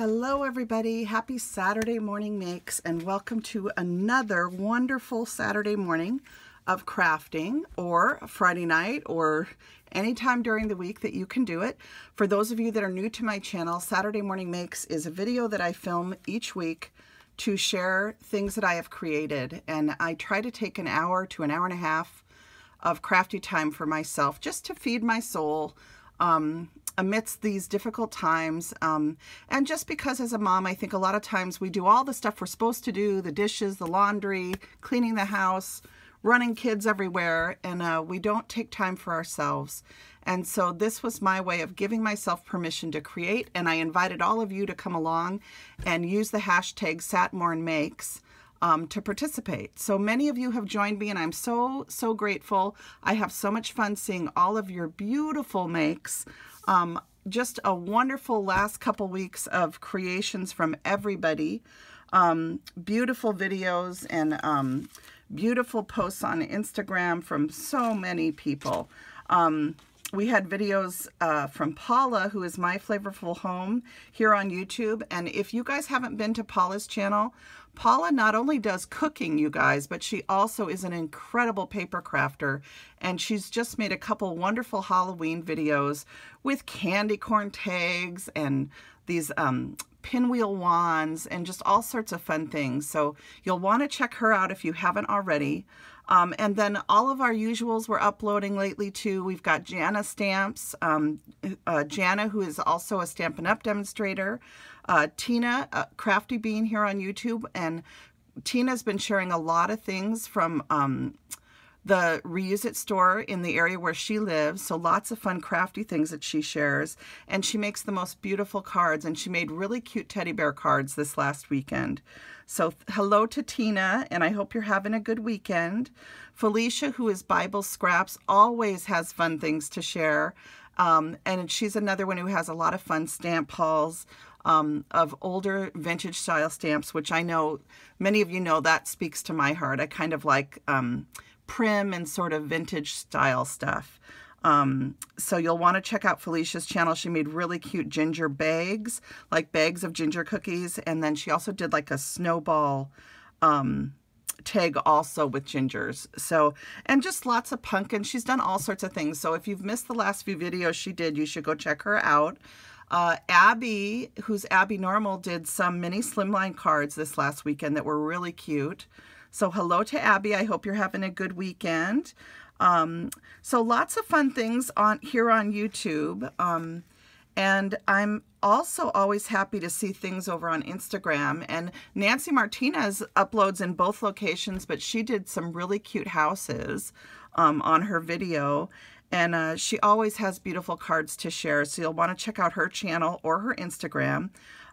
Hello everybody, happy Saturday morning makes and welcome to another wonderful Saturday morning of crafting, or Friday night, or anytime during the week that you can do it. For those of you that are new to my channel, Saturday Morning Makes is a video that I film each week to share things that I have created, and I try to take an hour to an hour and a half of crafty time for myself just to feed my soul amidst these difficult times, and just because as a mom, I think a lot of times we do all the stuff we're supposed to do, the dishes, the laundry, cleaning the house, running kids everywhere, and we don't take time for ourselves. And so this was my way of giving myself permission to create, and I invited all of you to come along and use the hashtag SatMornMakes to participate. So many of you have joined me, and I'm so grateful. I have so much fun seeing all of your beautiful makes. Just a wonderful last couple weeks of creations from everybody. Beautiful videos and beautiful posts on Instagram from so many people. We had videos from Paula, who is My Flavorful Home, here on YouTube. And if you guys haven't been to Paula's channel, Paula not only does cooking, you guys, but she also is an incredible paper crafter. And she's just made a couple wonderful Halloween videos with candy corn tags and these pinwheel wands and just all sorts of fun things. So you'll want to check her out if you haven't already. And then all of our usuals we're uploading lately too. We've got Jana stamps, Jana, who is also a Stampin' Up! Demonstrator, Tina, Crafty Bean here on YouTube, and Tina's been sharing a lot of things from the Reuse It store in the area where she lives, so lots of fun crafty things that she shares, and she makes the most beautiful cards, and she made really cute teddy bear cards this last weekend. So hello to Tina, and I hope you're having a good weekend. Felicia, who is Bible Scraps, always has fun things to share, and she's another one who has a lot of fun stamp hauls of older vintage style stamps, which I know many of you know that speaks to my heart. I kind of like prim and sort of vintage style stuff. So you'll want to check out Felicia's channel. She made really cute ginger bags, like bags of ginger cookies, and then she also did like a snowball tag also with gingers. So, and just lots of pumpkin. She's done all sorts of things. So if you've missed the last few videos she did, you should go check her out. Abby, who's Abby Normal, did some mini slimline cards this last weekend that were really cute. So hello to Abby. I hope you're having a good weekend. So lots of fun things here on YouTube. And I'm also always happy to see things over on Instagram. And Nancy Martinez uploads in both locations, but she did some really cute houses on her video. And she always has beautiful cards to share, so you'll want to check out her channel or her Instagram.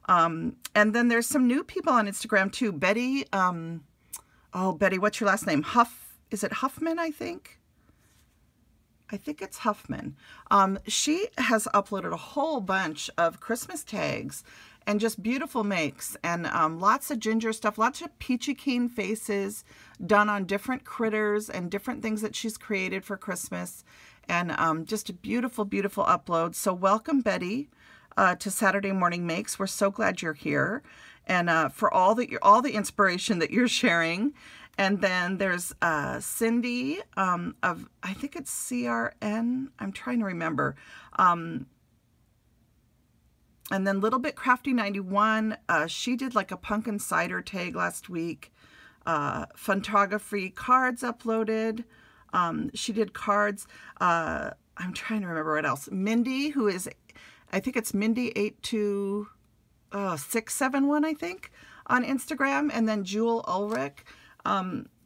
And then there's some new people on Instagram too. Betty, oh, Betty, what's your last name? Is it Huffman, I think? I think it's Huffman. She has uploaded a whole bunch of Christmas tags and just beautiful makes, and lots of ginger stuff, lots of peachy keen faces done on different critters and different things that she's created for Christmas. And just a beautiful, beautiful upload. So welcome, Betty, to Saturday Morning Makes. We're so glad you're here, and for all the inspiration that you're sharing. And then there's Cindy of, I think it's CRN. I'm trying to remember. And then Little Bit Crafty 91. She did like a pumpkin cider tag last week. Photography cards uploaded. She did cards. I'm trying to remember what else. Mindy, who is, I think it's Mindy82671, I think, on Instagram. And then Jewel Ulrich.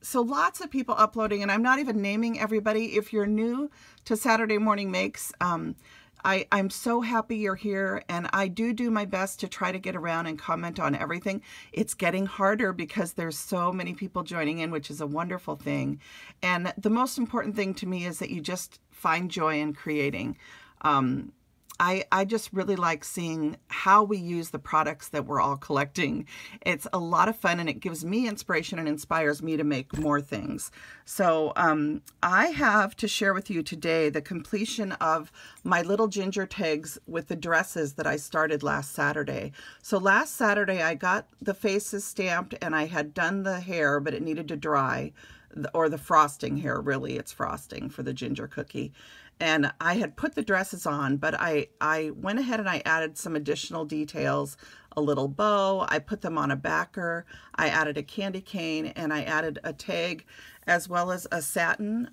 So lots of people uploading, and I'm not even naming everybody. If you're new to Saturday Morning Makes, I'm so happy you're here, and I do my best to try to get around and comment on everything. It's getting harder because there's so many people joining in, which is a wonderful thing. And the most important thing to me is that you just find joy in creating. I just really like seeing how we use the products that we're all collecting. It's a lot of fun, and it gives me inspiration and inspires me to make more things. So I have to share with you today the completion of my little ginger tags with the dresses that I started last Saturday. So last Saturday I got the faces stamped, and I had done the hair, but it needed to dry, or the frosting hair, really, it's frosting for the ginger cookie. And I had put the dresses on, but I went ahead and I added some additional details, a little bow, I put them on a backer, I added a candy cane, and I added a tag, as well as a satin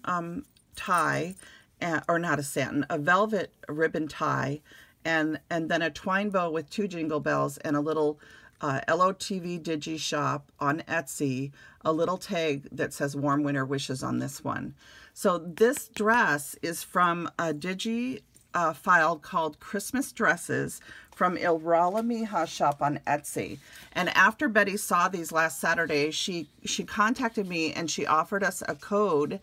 tie, or not a satin, a velvet ribbon tie, and then a twine bow with 2 jingle bells and a little LOTV Digi Shop on Etsy, a little tag that says Warm Winter Wishes on this one. So this dress is from a Digi file called Christmas Dresses from Iralamija Shop on Etsy. And after Betty saw these last Saturday, she contacted me and she offered us a code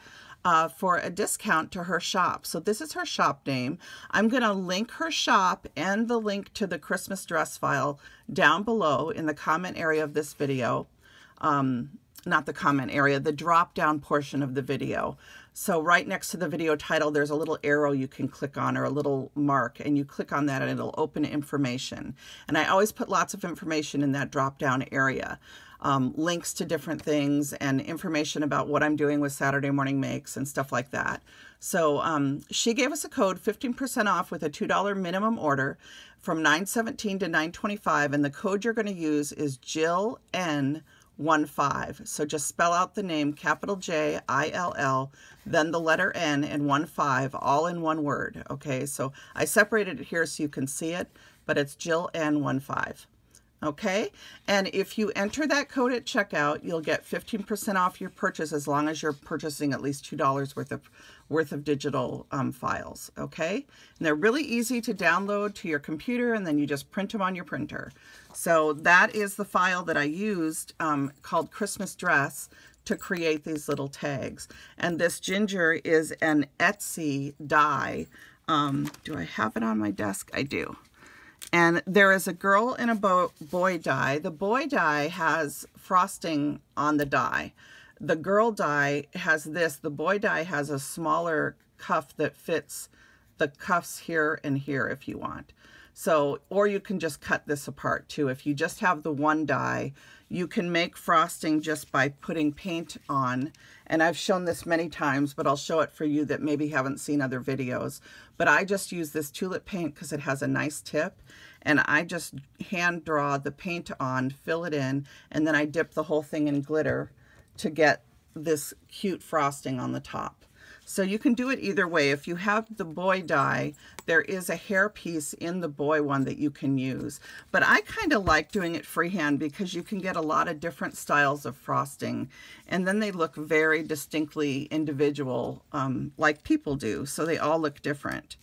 for a discount to her shop. So this is her shop name. I'm going to link her shop and the link to the Christmas dress file down below in the comment area of this video. Not the comment area, the drop down portion of the video. So right next to the video title, there's a little arrow you can click on, or a little mark, and you click on that and it'll open information. And I always put lots of information in that drop down area. Links to different things and information about what I'm doing with Saturday Morning Makes and stuff like that. So she gave us a code, 15% off with a $2 minimum order from $9.17 to $9.25, and the code you're going to use is Jillian15. So just spell out the name, capital J-I-L-L, then the letter N and 15, all in one word. Okay, so I separated it here so you can see it, but it's Jillian15. Okay, and if you enter that code at checkout, you'll get 15% off your purchase as long as you're purchasing at least $2 worth of digital files. Okay, and they're really easy to download to your computer, and then you just print them on your printer. So that is the file that I used called Christmas Dress to create these little tags. And this ginger is an Etsy die. Do I have it on my desk? I do. And there is a girl and a boy die. The boy die has frosting on the die. The girl die has this. The boy die has a smaller cuff that fits the cuffs here and here if you want. So, or you can just cut this apart too. If you just have the one die, you can make frosting just by putting paint on. And I've shown this many times, but I'll show it for you that maybe haven't seen other videos. But I just use this tulip paint because it has a nice tip. And I just hand draw the paint on, fill it in, and then I dip the whole thing in glitter to get this cute frosting on the top. So you can do it either way. If you have the boy die, there is a hair piece in the boy one that you can use. But I kind of like doing it freehand because you can get a lot of different styles of frosting. And then they look very distinctly individual, like people do. So they all look different.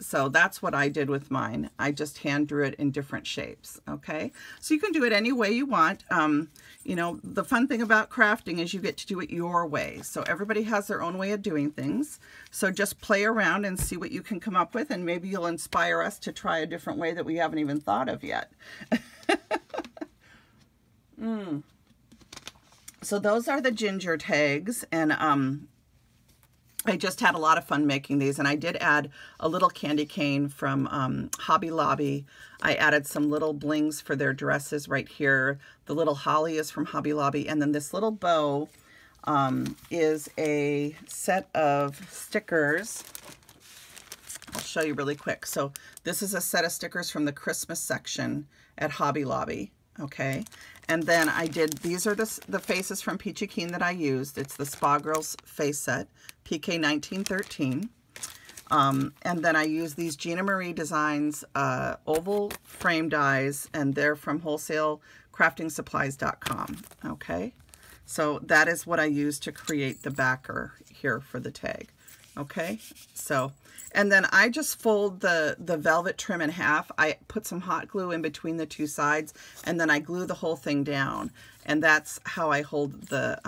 So that's what I did with mine. I just hand drew it in different shapes, okay? So you can do it any way you want. You know, the fun thing about crafting is you get to do it your way. So everybody has their own way of doing things. So just play around and see what you can come up with, and maybe you'll inspire us to try a different way that we haven't even thought of yet. So those are the ginger tags, and I just had a lot of fun making these, and I did add a little candy cane from Hobby Lobby. I added some little blings for their dresses right here. The little holly is from Hobby Lobby, and then this little bow is a set of stickers. I'll show you really quick. So this is a set of stickers from the Christmas section at Hobby Lobby. Okay, and then I did, these are the faces from Peachy Keen that I used. It's the Spa Girls face set, PK 1913. And then I used these Gina Marie Designs oval frame dies, and they're from wholesalecraftingsupplies.com. Okay, so that is what I used to create the backer here for the tag. Okay, so, and then I just fold the velvet trim in half. I put some hot glue in between the two sides, and then I glue the whole thing down, and that's how I hold the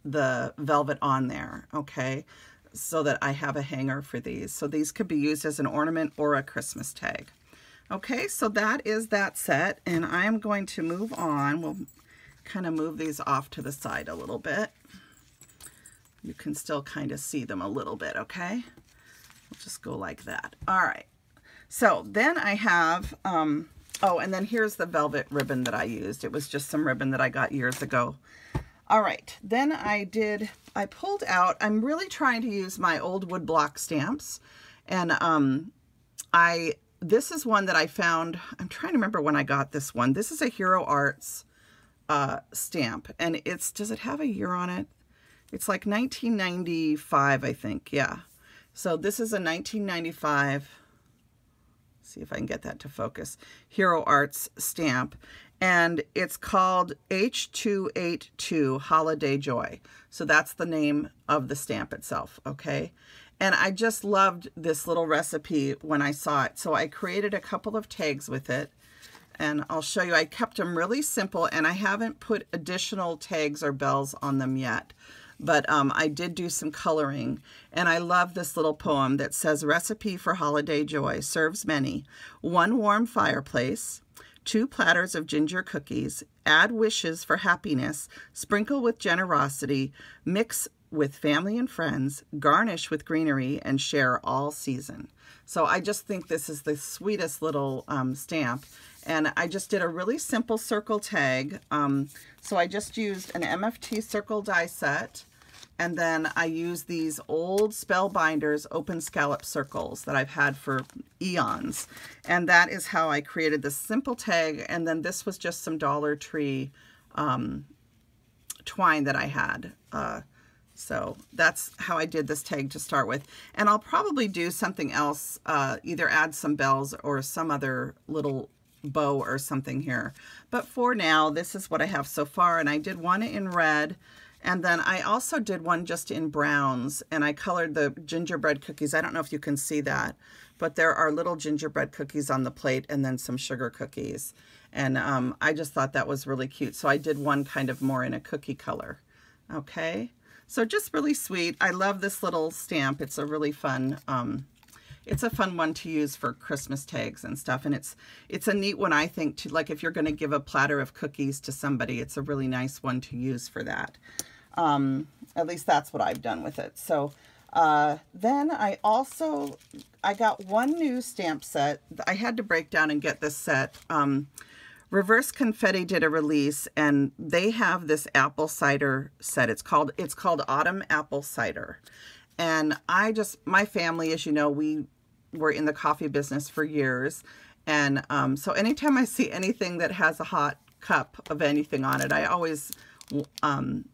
velvet on there. Okay, so that I have a hanger for these. So these could be used as an ornament or a Christmas tag. Okay, so that is that set, and I'm going to move on. We'll kind of move these off to the side a little bit. You can still kind of see them a little bit, okay? We'll just go like that. All right. So then I have, oh, and then here's the velvet ribbon that I used. It was just some ribbon that I got years ago. All right, then I pulled out, I'm really trying to use my old wood block stamps. And this is one that I found, I'm trying to remember when I got this one. This is a Hero Arts stamp, and does it have a year on it? It's like 1995, I think, yeah. So this is a 1995, see if I can get that to focus, Hero Arts stamp, and it's called H282 Holiday Joy. So that's the name of the stamp itself, okay? And I just loved this little recipe when I saw it. So I created a couple of tags with it, and I'll show you. I kept them really simple, and I haven't put additional tags or bells on them yet. But I did do some coloring, and I love this little poem that says, "Recipe for holiday joy serves many. 1 warm fireplace, 2 platters of ginger cookies, add wishes for happiness, sprinkle with generosity, mix with family and friends, garnish with greenery, and share all season." So I just think this is the sweetest little stamp. And I just did a really simple circle tag. So I just used an MFT circle die set, and then I used these old Spellbinders open scallop circles that I've had for eons. And that is how I created this simple tag. And then this was just some Dollar Tree twine that I had. So that's how I did this tag to start with. And I'll probably do something else, either add some bells or some other little bow or something here. But for now, this is what I have so far. And I did one in red, and then I also did one just in browns, and I colored the gingerbread cookies. I don't know if you can see that, but there are little gingerbread cookies on the plate and then some sugar cookies. And I just thought that was really cute. So I did one kind of more in a cookie color. Okay. So just really sweet. I love this little stamp. It's a really fun, it's a fun one to use for Christmas tags and stuff. And it's a neat one, I think, to, like, if you're going to give a platter of cookies to somebody, it's a really nice one to use for that. At least that's what I've done with it. So then I got one new stamp set. I had to break down and get this set. Reverse Confetti did a release, and they have this apple cider set. It's called Autumn Apple Cider. And my family, as you know, we were in the coffee business for years. And so anytime I see anything that has a hot cup of anything on it, I always am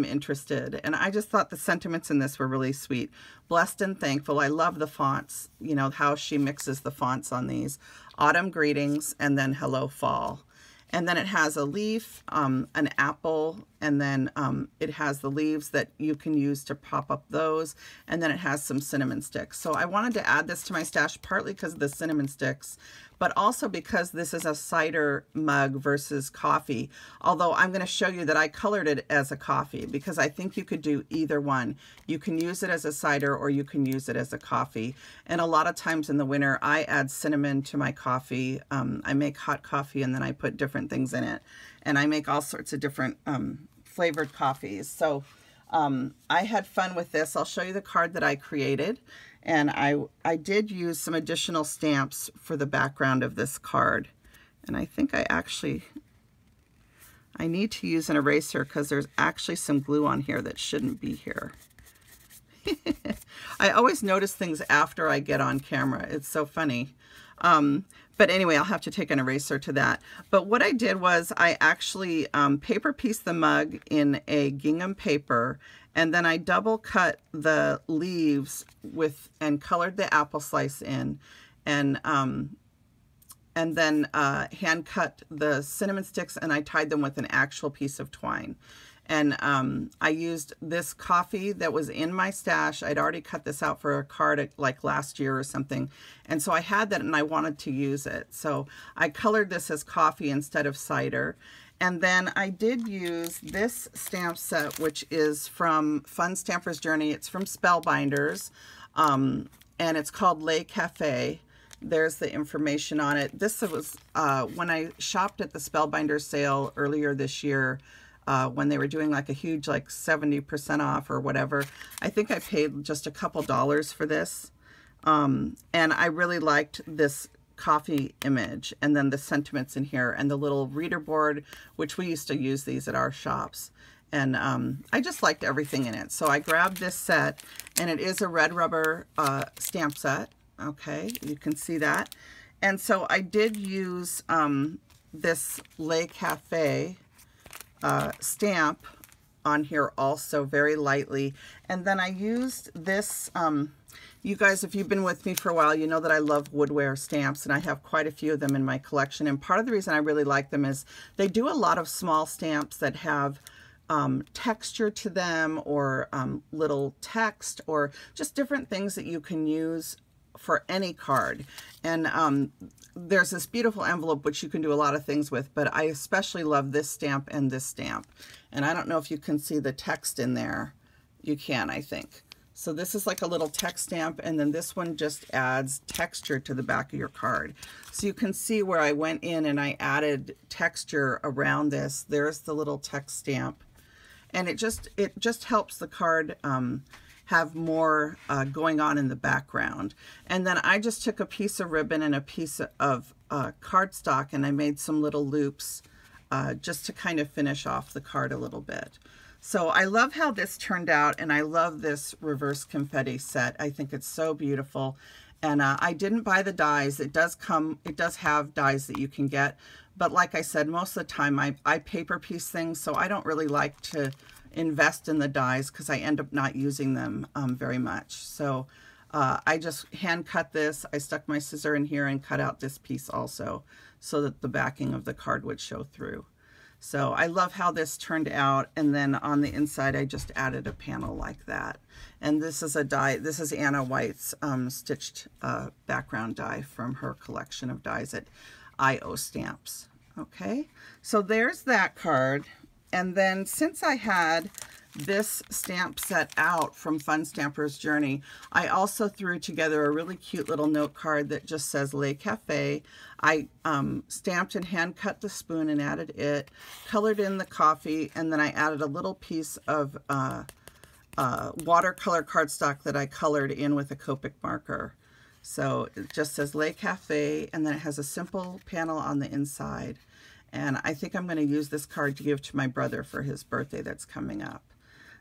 interested. And I just thought the sentiments in this were really sweet. Blessed and thankful. I love the fonts, you know, how she mixes the fonts on these. Autumn greetings, and then hello fall. And then it has a leaf, an apple, and then it has the leaves that you can use to pop up those. And then it has some cinnamon sticks. So I wanted to add this to my stash, partly because of the cinnamon sticks, but also because this is a cider mug versus coffee. Although I'm going to show you that I colored it as a coffee, because I think you could do either one. You can use it as a cider, or you can use it as a coffee. And a lot of times in the winter, I add cinnamon to my coffee. I make hot coffee, and then I put different things in it. And I make all sorts of different flavored coffees. So I had fun with this. I'll show you the card that I created. And I did use some additional stamps for the background of this card. And I think I need to use an eraser, because there's actually some glue on here that shouldn't be here. I always notice things after I get on camera. It's so funny. But anyway, I'll have to take an eraser to that. But what I did was I actually paper pieced the mug in a gingham paper, and then I double cut the leaves and colored the apple slice in, and then hand cut the cinnamon sticks, and I tied them with an actual piece of twine. And I used this coffee that was in my stash. I'd already cut this out for a card like last year or something. And so I had that, and I wanted to use it. So I colored this as coffee instead of cider. And then I did use this stamp set, which is from Fun Stamper's Journey. It's from Spellbinders, and it's called Le Cafe. There's the information on it. This was when I shopped at the Spellbinders sale earlier this year, when they were doing like a huge, like 70% off or whatever. I think I paid just a couple dollars for this. And I really liked this coffee image, and then the sentiments in here, and the little reader board, which we used to use these at our shops. And I just liked everything in it. So I grabbed this set, and it is a red rubber stamp set. Okay, you can see that. And so I did use this Le Cafe stamp on here also very lightly. And then I used this, you guys, if you've been with me for a while, you know that I love woodware stamps, and I have quite a few of them in my collection. And part of the reason I really like them is they do a lot of small stamps that have texture to them, or little text, or just different things that you can use for any card. And there's this beautiful envelope which you can do a lot of things with, but I especially love this stamp and this stamp. And I don't know if you can see the text in there. You can, I think. So this is like a little text stamp, and then this one just adds texture to the back of your card. So you can see where I went in and I added texture around this. There's the little text stamp, and it just helps the card have more going on in the background. And then I just took a piece of ribbon and a piece of cardstock, and I made some little loops just to kind of finish off the card a little bit. So I love how this turned out, and I love this reverse confetti set. I think it's so beautiful. And I didn't buy the dies. It does have dies that you can get, but like I said, most of the time I paper piece things, so I don't really like to invest in the dies because I end up not using them very much. So I just hand cut this. I stuck my scissor in here and cut out this piece also, so that the backing of the card would show through. So I love how this turned out. And then on the inside, I just added a panel like that. And this is a die. This is Anna White's stitched background die from her collection of dies at I.O. Stamps. Okay, so there's that card. And then since I had this stamp set out from Fun Stamper's Journey, I also threw together a really cute little note card that just says Le Cafe. I stamped and hand cut the spoon and added it, colored in the coffee, and then I added a little piece of watercolor cardstock that I colored in with a Copic marker. So it just says Le Cafe, and then it has a simple panel on the inside. And I think I'm going to use this card to give to my brother for his birthday that's coming up.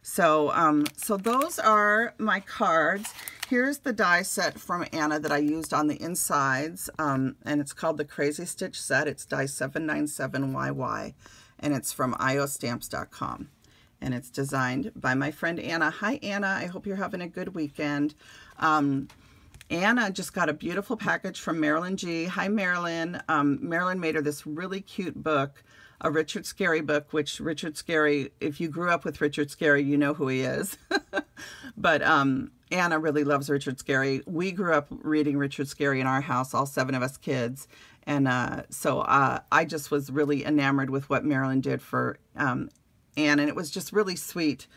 So, so those are my cards. Here's the die set from Anna that I used on the insides, and it's called the Crazy Stitch Set. It's die 797YY, and it's from iostamps.com. And it's designed by my friend Anna. Hi, Anna. I hope you're having a good weekend. Anna just got a beautiful package from Marilyn G. Hi, Marilyn. Marilyn made her this really cute book, a Richard Scarry book, which Richard Scarry, if you grew up with Richard Scarry, you know who he is. But Anna really loves Richard Scarry. We grew up reading Richard Scarry in our house, all 7 of us kids. And so I just was really enamored with what Marilyn did for Anne, and it was just really sweet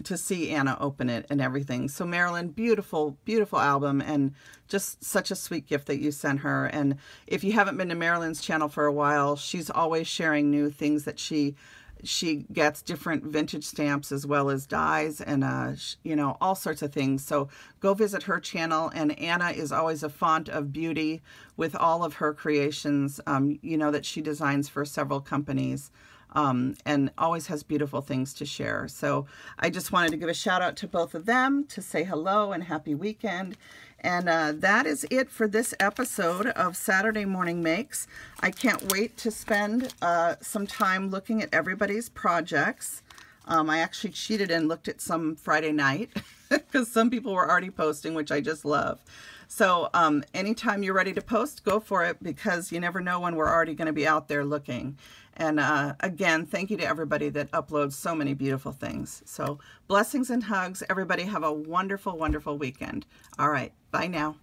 to see Anna open it and everything. So Marilyn, beautiful, beautiful album, and just such a sweet gift that you sent her. And if you haven't been to Marilyn's channel for a while, she's always sharing new things that she gets, different vintage stamps as well as dies, and you know, all sorts of things. So go visit her channel. And Anna is always a font of beauty with all of her creations. You know that she designs for several companies. And always has beautiful things to share. So I just wanted to give a shout out to both of them to say hello and happy weekend. And that is it for this episode of Saturday Morning Makes. I can't wait to spend some time looking at everybody's projects. I actually cheated and looked at some Friday night because some people were already posting, which I just love. So anytime you're ready to post, go for it, because you never know when we're already going to be out there looking. And again, thank you to everybody that uploads so many beautiful things. So blessings and hugs. Everybody have a wonderful, wonderful weekend. All right. Bye now.